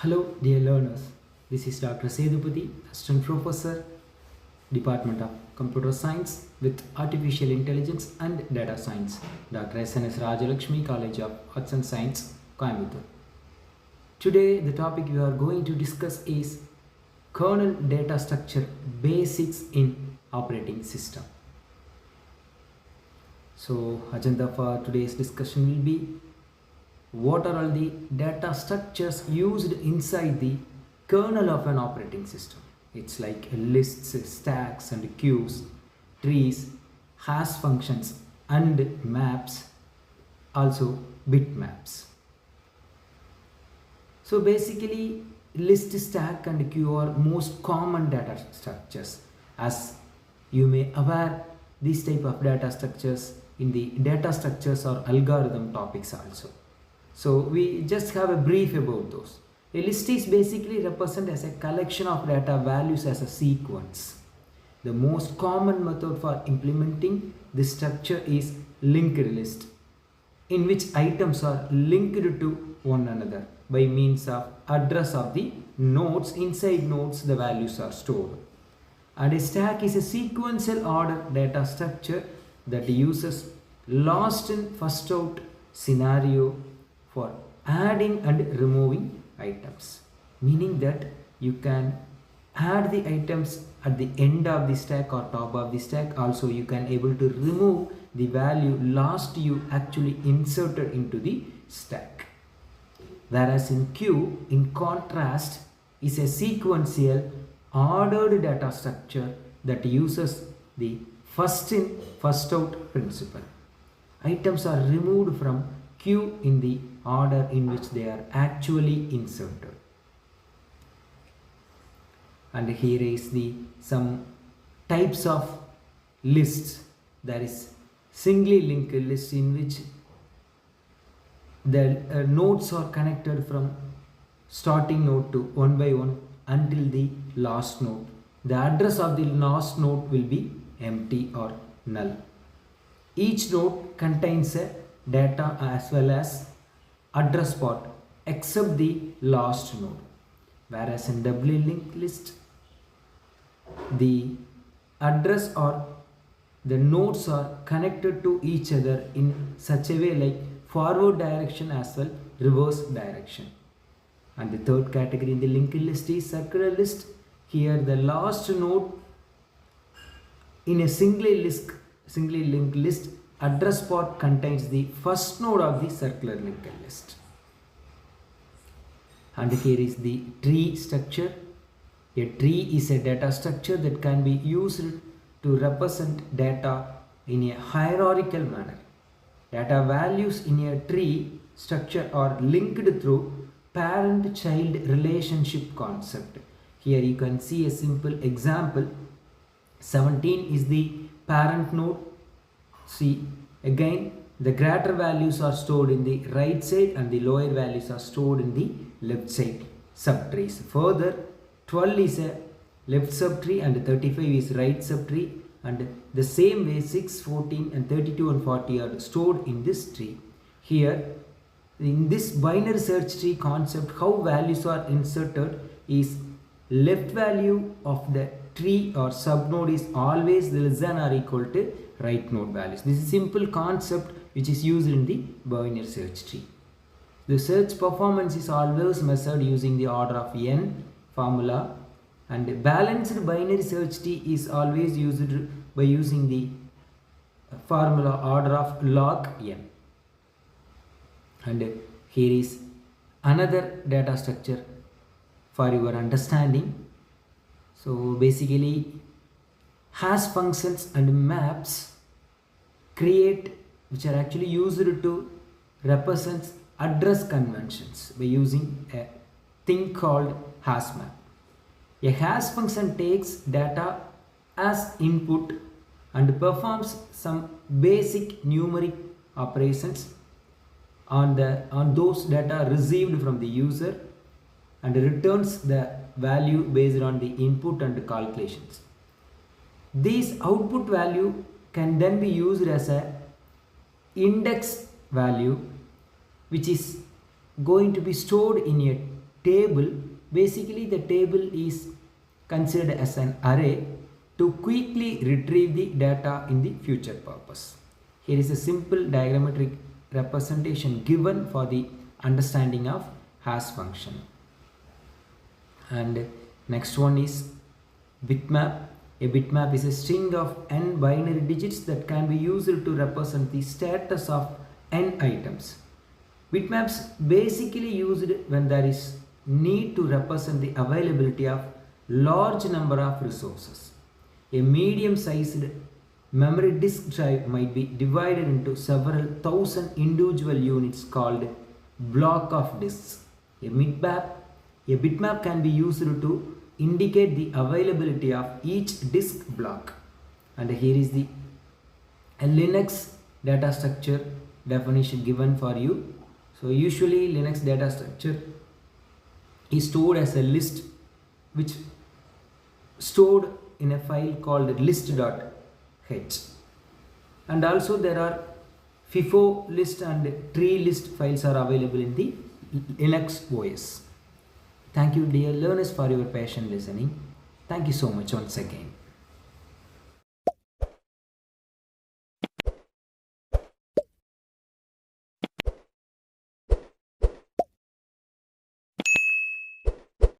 Hello, dear learners. This is Dr. Sedhupathy, Assistant Professor, Department of Computer Science with Artificial Intelligence and Data Science, Dr. SNS Rajalakshmi College of Arts and Science, Coimbatore. Today, the topic we are going to discuss is kernel data structure basics in operating system. So, agenda for today's discussion will be what are all the data structures used inside the kernel of an operating system. It's like lists, stacks and queues, trees, hash functions and maps, also bitmaps. So basically list, stack and queue are most common data structures. As you may aware, these type of data structures in the data structures or algorithm topics also. So we just have a brief about those. A list is basically represented as a collection of data values as a sequence. The most common method for implementing this structure is linked list, in which items are linked to one another by means of address of the nodes. Inside nodes the values are stored. And a stack is a sequential order data structure that uses last in first out scenario for adding and removing items, meaning that you can add the items at the end of the stack or top of the stack. Also you can able to remove the value last you actually inserted into the stack. Whereas in queue, in contrast, is a sequential ordered data structure that uses the first in first out principle. Items are removed from queue in the order in which they are actually inserted. And here is the some types of lists. There is singly linked list, in which the nodes are connected from starting node to one by one until the last node. The address of the last node will be empty or null. Each node contains a data as well as address part except the last node. Whereas in doubly linked list, the address or the nodes are connected to each other in such a way like forward direction as well reverse direction. And the third category in the linked list is circular list. Here the last node in a singly linked list address part contains the first node of the circular linked list. And here is the tree structure. A tree is a data structure that can be used to represent data in a hierarchical manner. Data values in a tree structure are linked through parent-child relationship concept. Here you can see a simple example. 17 is the parent node. See, again the greater values are stored in the right side and the lower values are stored in the left side subtrees. Further, 12 is a left subtree and 35 is right subtree, and the same way 6, 14 and 32 and 40 are stored in this tree. Here in this binary search tree concept, how values are inserted is left value of the tree or subnode is always less than or equal to right node values. This is a simple concept which is used in the binary search tree. The search performance is always measured using the order of n formula, and balanced binary search tree is always used by using the formula order of log n. And here is another data structure for your understanding. So basically hash functions and maps which are actually used to represent address conventions by using a thing called hash map. A hash function takes data as input and performs some basic numeric operations on those data received from the user and returns the value based on the input and calculations. This output value can then be used as a index value which is going to be stored in a table. Basically the table is considered as an array to quickly retrieve the data in the future purpose. Here is a simple diagrammatic representation given for the understanding of hash function. And next one is bitmap. A bitmap is a string of n binary digits that can be used to represent the status of n items. Bitmaps basically used when there is need to represent the availability of large number of resources. A medium-sized memory disk drive might be divided into several thousand individual units called block of disks. A bitmap can be used to indicate the availability of each disk block. And here is the Linux data structure definition given for you. So usually Linux data structure is stored as a list which stored in a file called list.h, and also there are FIFO list and tree list files are available in the Linux OS. Thank you dear learners for your patient listening. Thank you so much once again.